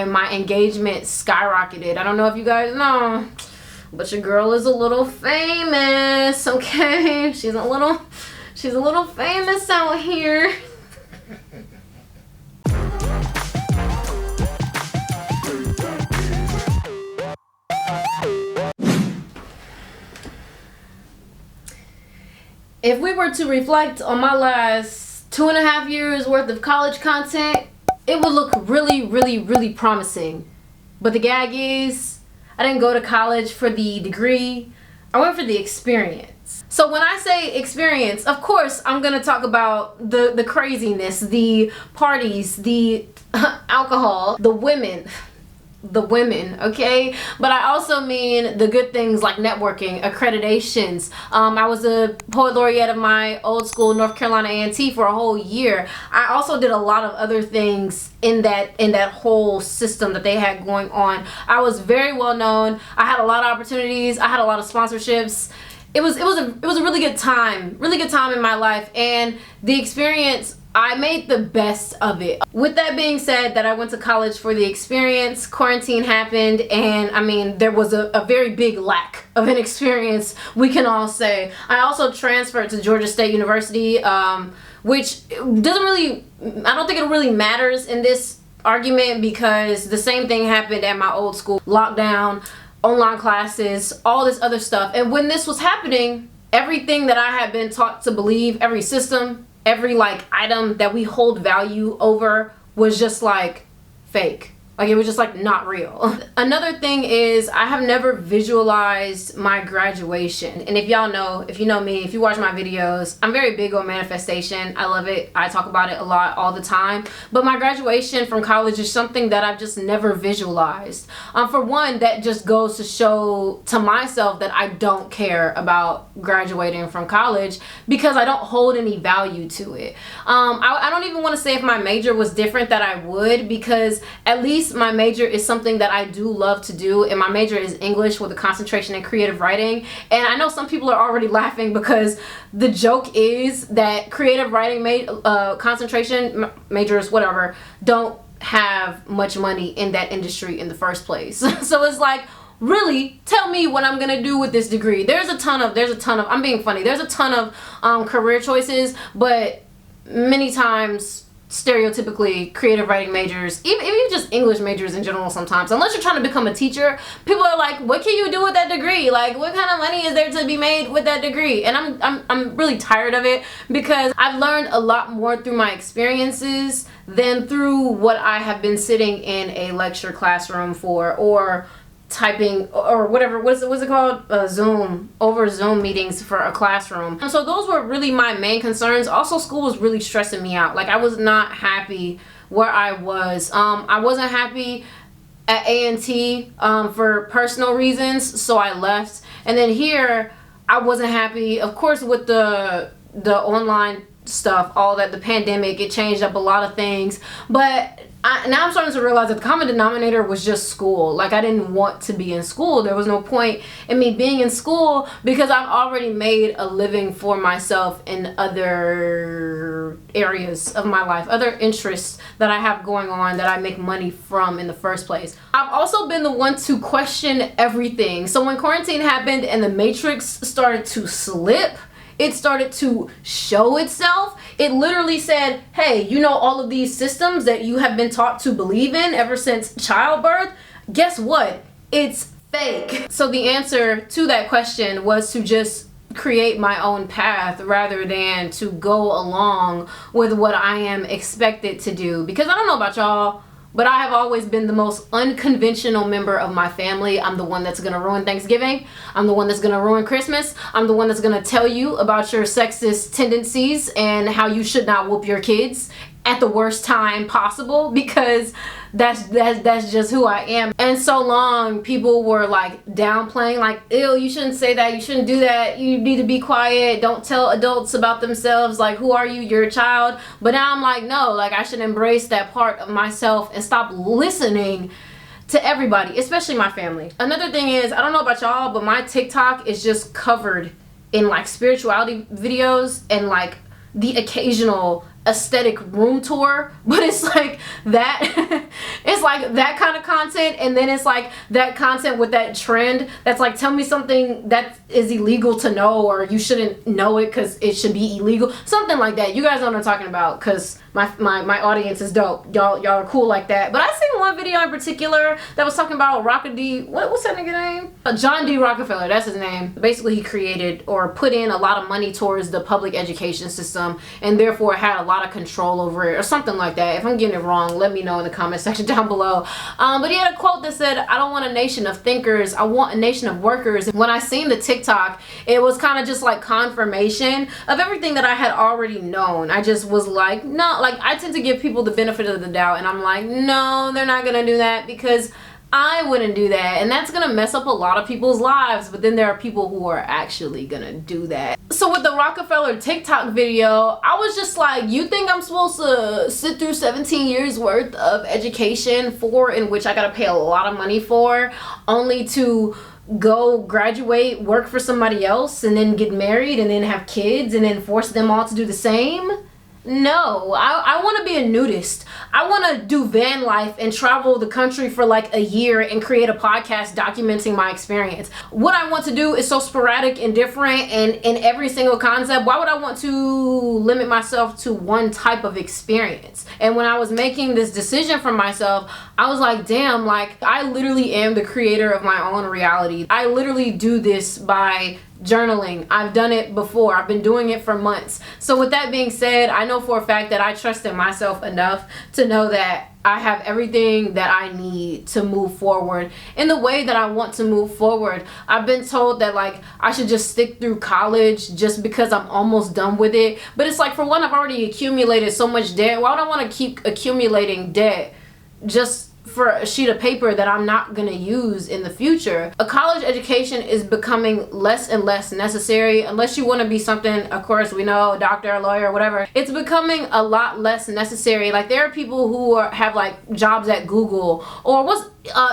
and my engagement skyrocketed. I don't know if you guys know, but your girl is a little famous, okay? She's a little famous out here. If we were to reflect on my last 2.5 years worth of college content, it would look really promising. But the gag is, I didn't go to college for the degree, I went for the experience. So when I say experience, of course I'm gonna talk about the craziness, the parties, the alcohol, the women, okay? But I also mean the good things like networking, accreditations. I was a poet laureate of my old school North Carolina A&T for a whole year. I also did a lot of other things in that whole system that they had going on. I was very well known. I had a lot of opportunities. I had a lot of sponsorships. It was a really good time in my life, and the experience, I made the best of it. With that being said, that I went to college for the experience, quarantine happened, and I mean, there was a very big lack of an experience, we can all say. I also transferred to Georgia State University, which doesn't really, I don't think it really matters in this argument, because the same thing happened at my old school. Lockdown, online classes, all this other stuff. And when this was happening, everything that I had been taught to believe, every system, every like item that we hold value over was just like fake. Like it was just like not real. Another thing is, I have never visualized my graduation. And if y'all know, if you know me, if you watch my videos, I'm very big on manifestation. I love it. I talk about it a lot all the time. But my graduation from college is something that I've just never visualized. For one, that just goes to show to myself that I don't care about graduating from college, because I don't hold any value to it. I don't even want to say if my major was different that I would, because at least my major is something that I do love to do, and my major is English with a concentration in creative writing. And I know some people are already laughing, because the joke is that creative writing concentration majors, whatever, don't have much money in that industry in the first place. So it's like, really, tell me what I'm gonna do with this degree. There's a ton of, I'm being funny, there's a ton of career choices, but many times stereotypically creative writing majors, even just English majors in general, sometimes, unless you're trying to become a teacher, people are like, what can you do with that degree? Like, what kind of money is there to be made with that degree? And I'm really tired of it, because I've learned a lot more through my experiences than through what I have been sitting in a lecture classroom for, or typing, or whatever, what's it called, Zoom meetings for a classroom. And so those were really my main concerns. Also, school was really stressing me out. Like, I was not happy where I was. I wasn't happy at A&T for personal reasons, so I left. And then here, I wasn't happy, of course, with the online stuff, all that, the pandemic, it changed up a lot of things. But now I'm starting to realize that the common denominator was just school. Like, I didn't want to be in school. There was no point in me being in school, because I've already made a living for myself in other areas of my life, other interests that I have going on that I make money from in the first place. I've also been the one to question everything. So when quarantine happened and the matrix started to slip, it started to show itself. It literally said, hey, you know, all of these systems that you have been taught to believe in ever since childbirth, guess what? It's fake. So the answer to that question was to just create my own path, rather than to go along with what I am expected to do. Because I don't know about y'all, but I have always been the most unconventional member of my family. I'm the one that's gonna ruin Thanksgiving. I'm the one that's gonna ruin Christmas. I'm the one that's gonna tell you about your sexist tendencies and how you should not whoop your kids at the worst time possible, because that's just who I am. And so long people were like downplaying, like, ew, you shouldn't say that, you shouldn't do that, you need to be quiet, don't tell adults about themselves, like, who are you, you're a child. But now I'm like, no, like, I should embrace that part of myself and stop listening to everybody, especially my family. Another thing is, I don't know about y'all, but my TikTok is just covered in like spirituality videos and like the occasional aesthetic room tour, but it's like that it's like that kind of content, and then it's like that content with that trend that's like, tell me something that is illegal to know, or you shouldn't know it because it should be illegal, something like that. You guys know what I'm talking about, because my audience is dope. Y'all are cool like that. But I seen one video in particular that was talking about what's that nigga name? John D. Rockefeller, that's his name. Basically, he created or put in a lot of money towards the public education system, and therefore had a lot of control over it, or something like that. If I'm getting it wrong, let me know in the comment section down below. But he had a quote that said, I don't want a nation of thinkers, I want a nation of workers. And when I seen the TikTok, it was kind of just like confirmation of everything that I had already known. I just was like, no, like, I tend to give people the benefit of the doubt, and I'm like, no, they're not gonna do that, because I wouldn't do that, and that's gonna mess up a lot of people's lives. But then there are people who are actually gonna do that. So with the Rockefeller TikTok video, I was just like, you think I'm supposed to sit through 17 years worth of education in which I gotta pay a lot of money for, only to go graduate, work for somebody else, and then get married, and then have kids, and then force them all to do the same? No, I want to be a nudist. I want to do van life and travel the country for like a year and create a podcast documenting my experience. What I want to do is so sporadic and different, and in every single concept. Why would I want to limit myself to one type of experience? And when I was making this decision for myself, I was like, damn, like, I literally am the creator of my own reality. I literally do this by journaling. I've done it before. I've been doing it for months. So with that being said, I know for a fact that I trust in myself enough to know that I have everything that I need to move forward in the way that I want to move forward. I've been told that like I should just stick through college just because I'm almost done with it. But it's like, for one, I've already accumulated so much debt. Why would I want to keep accumulating debt just for a sheet of paper that I'm not gonna use in the future? A college education is becoming less and less necessary, unless you want to be something, of course, we know, a doctor, a lawyer, whatever. It's becoming a lot less necessary. Like, there are people who have like jobs at Google, or what's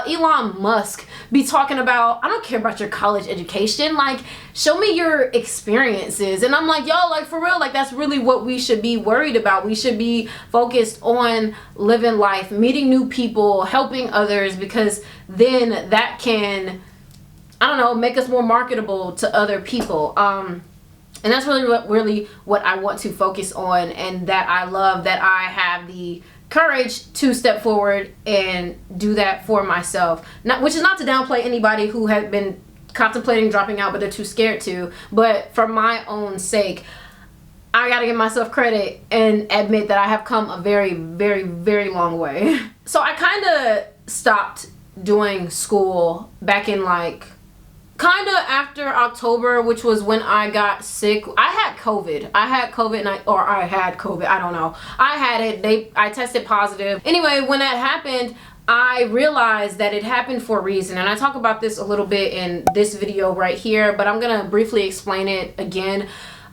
Elon Musk be talking about, I don't care about your college education, like, show me your experiences. And I'm like, yo, like, for real, like, that's really what we should be worried about. We should be focused on living life, meeting new people, helping others, because then that can, I don't know, make us more marketable to other people. And that's really what I want to focus on, and that I love that I have the courage to step forward and do that for myself. Which is not to downplay anybody who has been contemplating dropping out but they're too scared to, but for my own sake, I gotta give myself credit and admit that I have come a very, very, very long way. So I kind of stopped doing school back in like kind of after October, which was when I got sick. I had COVID. I had COVID, I don't know. I had it. I tested positive. Anyway, when that happened, I realized that it happened for a reason, and I talk about this a little bit in this video right here, but I'm gonna briefly explain it again.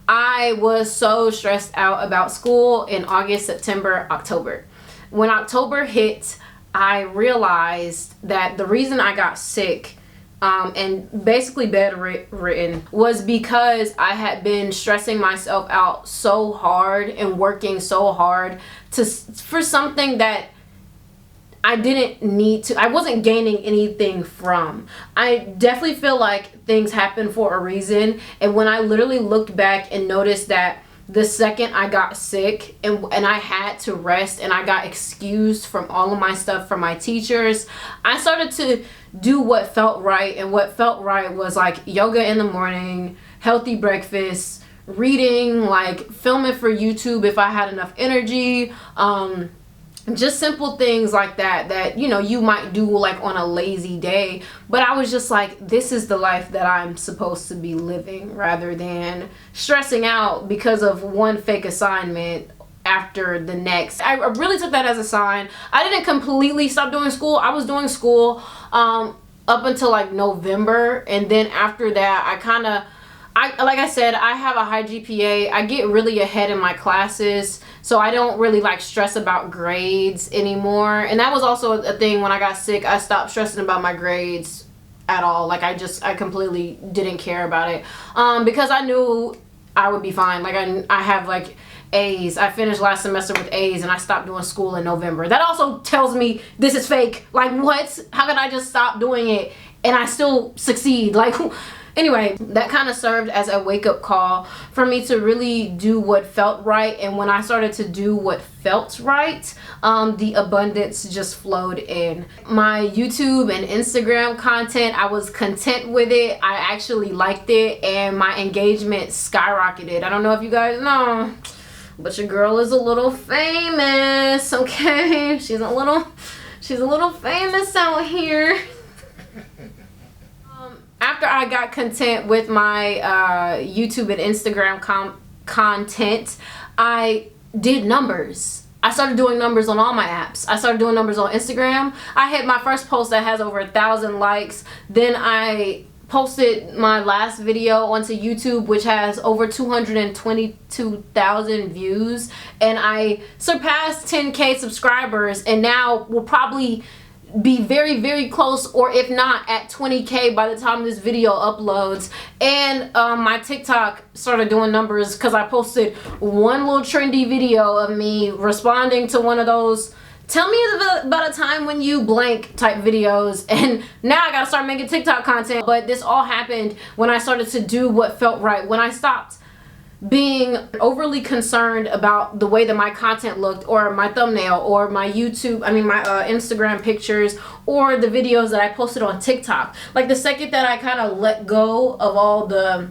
I was so stressed out about school in August, September, October. When October hit, I realized that the reason I got sick and basically bedridden was because I had been stressing myself out so hard and working so hard for something that I didn't need to. I wasn't gaining anything from. I definitely feel like things happen for a reason, and when I literally looked back and noticed that the second I got sick and I had to rest and I got excused from all of my stuff from my teachers, I started to do what felt right, and what felt right was like yoga in the morning, healthy breakfast, reading, like filming for YouTube if I had enough energy, just simple things like that you know you might do like on a lazy day. But I was just like, this is the life that I'm supposed to be living, rather than stressing out because of one fake assignment after the next. I really took that as a sign. I didn't completely stop doing school. I was doing school up until like November, and then after that like I said, I have a high GPA. I get really ahead in my classes, so I don't really like stress about grades anymore. And that was also a thing when I got sick. I stopped stressing about my grades at all. Like I completely didn't care about it because I knew I would be fine. Like I have like A's. I finished last semester with A's and I stopped doing school in November. That also tells me this is fake. Like, what? How could I just stop doing it and I still succeed? Like, anyway, that kind of served as a wake-up call for me to really do what felt right. And when I started to do what felt right, the abundance just flowed in. My YouTube and Instagram content, I was content with it. I actually liked it and my engagement skyrocketed. I don't know if you guys know, but your girl is a little famous, okay? She's a little famous out here. After I got content with my YouTube and Instagram content, I did numbers. I started doing numbers on all my apps. I started doing numbers on Instagram. I hit my first post that has over 1,000 likes. Then I posted my last video onto YouTube, which has over 222,000 views. And I surpassed 10K subscribers, and now will probably be very, very close, or if not at 20K by the time this video uploads. And my TikTok started doing numbers because I posted one little trendy video of me responding to one of those tell me about a time when you blank type videos, and now I gotta start making TikTok content. But this all happened when I started to do what felt right, when I stopped being overly concerned about the way that my content looked, or my thumbnail, or my Instagram pictures, or the videos that I posted on TikTok. Like, the second that I kind of let go of all the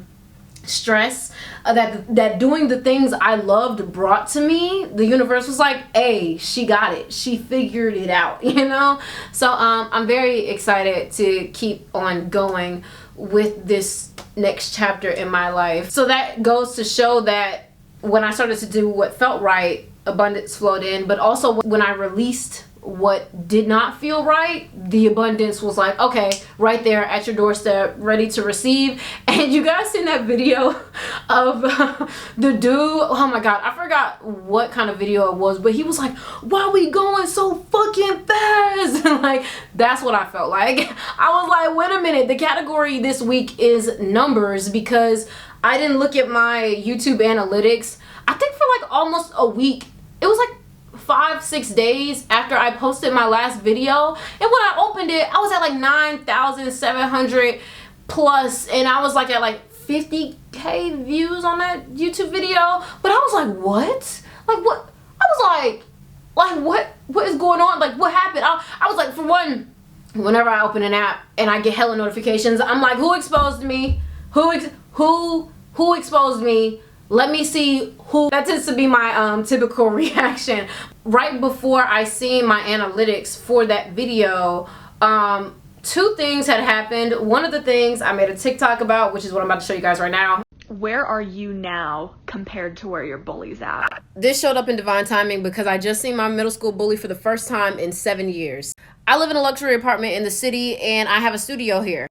stress that doing the things I loved brought to me, the universe was like, hey, she got it, she figured it out, you know. So I'm very excited to keep on going with this next chapter in my life. So that goes to show that when I started to do what felt right, abundance flowed in. But also when I released what did not feel right, the abundance was like, okay, right there at your doorstep, ready to receive. And you guys seen that video of the dude, oh my god, I forgot what kind of video it was, but he was like, why we going so fucking fast? Like, that's what I felt like. I was like, wait a minute, the category this week is numbers, because I didn't look at my YouTube analytics, I think for like almost a week. It was like 5-6 days after I posted my last video, and when I opened it, I was at like 9,700 plus, and I was like at like 50K views on that YouTube video. But I was like, what? Like, what? I was like what is going on? Like, what happened? I was like, for one, whenever I open an app and I get hella notifications, I'm like, who exposed me? Who exposed me? Let me see who. That tends to be my typical reaction. Right before I seen my analytics for that video, two things had happened. One of the things I made a TikTok about, which is what I'm about to show you guys right now. Where are you now compared to where your bully's at? This showed up in divine timing because I just seen my middle school bully for the first time in 7 years. I live in a luxury apartment in the city, and I have a studio here.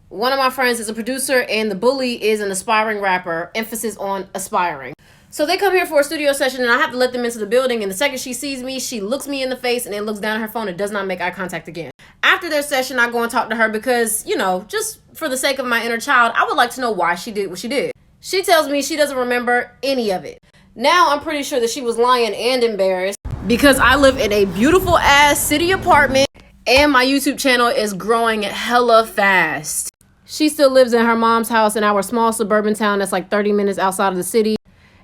One of my friends is a producer, and the bully is an aspiring rapper, emphasis on aspiring. So they come here for a studio session, and I have to let them into the building, and the second she sees me, she looks me in the face and then looks down at her phone and does not make eye contact again. After their session, I go and talk to her because, you know, just for the sake of my inner child, I would like to know why she did what she did. She tells me she doesn't remember any of it. Now I'm pretty sure that she was lying and embarrassed, because I live in a beautiful ass city apartment and my YouTube channel is growing hella fast. She still lives in her mom's house in our small suburban town that's like 30 minutes outside of the city.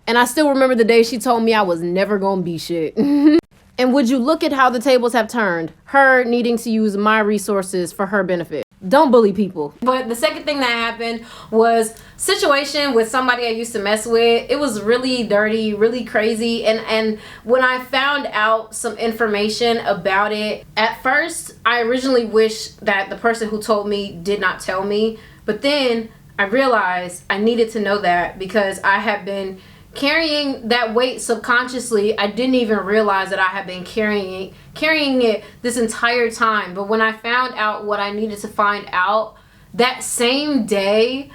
And I still remember the day she told me I was never gonna be shit. And would you look at how the tables have turned? Her needing to use my resources for her benefit. Don't bully people. But the second thing that happened was situation with somebody I used to mess with. It was really dirty, really crazy. And when I found out some information about it, at first, I originally wished that the person who told me did not tell me. But then I realized I needed to know that because I had been carrying that weight subconsciously. I didn't even realize that I had been carrying it this entire time. But when I found out what I needed to find out, that same day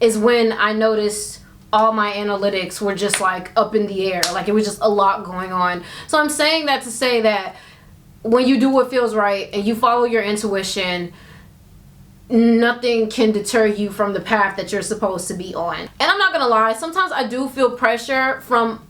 is when I noticed all my analytics were just like up in the air. Like, it was just a lot going on. So I'm saying that to say that when you do what feels right and you follow your intuition, nothing can deter you from the path that you're supposed to be on. And I'm not gonna lie, sometimes I do feel pressure from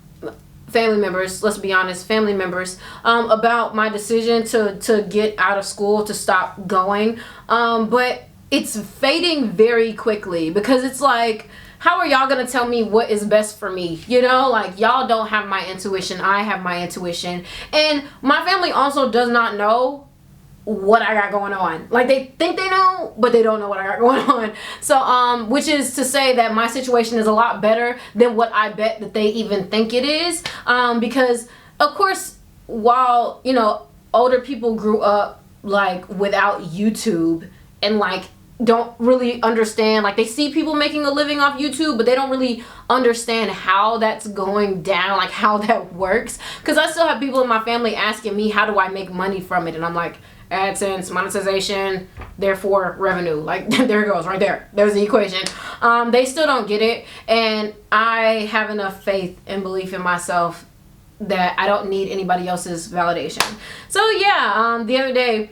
family members, let's be honest, family members, about my decision to get out of school, to stop going. But it's fading very quickly, because it's like, how are y'all gonna tell me what is best for me? You know, like, y'all don't have my intuition, I have my intuition. And my family also does not know what I got going on. Like, they think they know, but they don't know what I got going on. So which is to say that my situation is a lot better than what I bet that they even think it is, because of course, while, you know, older people grew up like without YouTube and like don't really understand, like, they see people making a living off YouTube, but they don't really understand how that's going down, like how that works. Because I still have people in my family asking me, how do I make money from it? And I'm like, AdSense, monetization, therefore revenue. Like, there it goes, right there. There's the equation. They still don't get it, and I have enough faith and belief in myself that I don't need anybody else's validation. So yeah, the other day,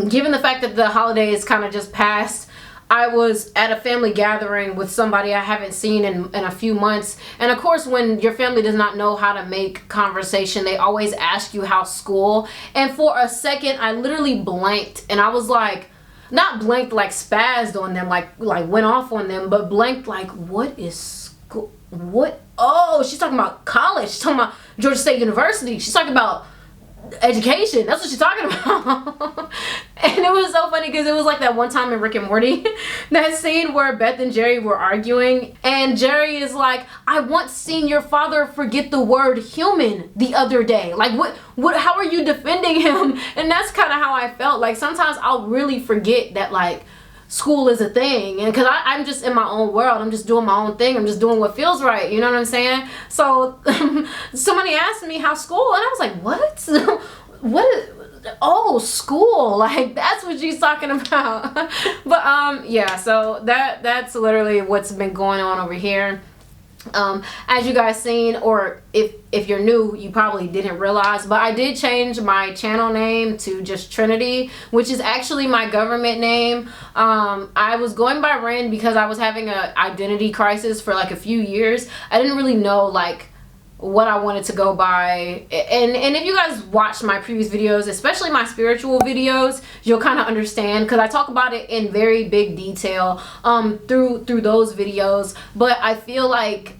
given the fact that the holidays kind of just passed, I was at a family gathering with somebody I haven't seen in a few months. And of course, when your family does not know how to make conversation, they always ask you how's school. And for a second, I literally blanked. And I was like, not blanked like spazzed on them, like went off on them, but blanked like, what is school? What? Oh, she's talking about college. She's talking about Georgia State University. She's talking about education. That's what she's talking about. And it was so funny because it was like that one time in Rick and Morty, that scene where Beth and Jerry were arguing, and Jerry is like, I once seen your father forget the word human the other day. Like, what how are you defending him? And that's kind of how I felt. Like, sometimes I'll really forget that, like, school is a thing, and because I'm just in my own world, I'm just doing my own thing, I'm just doing what feels right, you know what I'm saying? So somebody asked me how school, and I was like, what? Oh, school, like, that's what she's talking about. But yeah, so that's literally what's been going on over here. As you guys seen, or if you're new, you probably didn't realize, but I did change my channel name to just Trinity, which is actually my government name. I was going by Ren because I was having an identity crisis for like a few years. I didn't really know like what I wanted to go by, and if you guys watched my previous videos, especially my spiritual videos, you'll kind of understand, because I talk about it in very big detail through those videos. But I feel like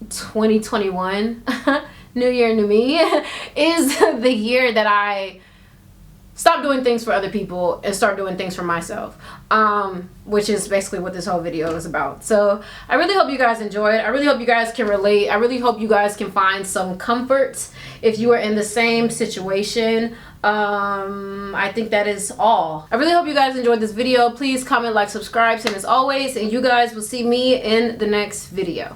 2021 new year, new me, is the year that I stop doing things for other people and start doing things for myself, which is basically what this whole video is about. So I really hope you guys enjoy it. I really hope you guys can relate. I really hope you guys can find some comfort if you are in the same situation. I think that is all. I really hope you guys enjoyed this video. Please comment, like, subscribe, and as always, and you guys will see me in the next video.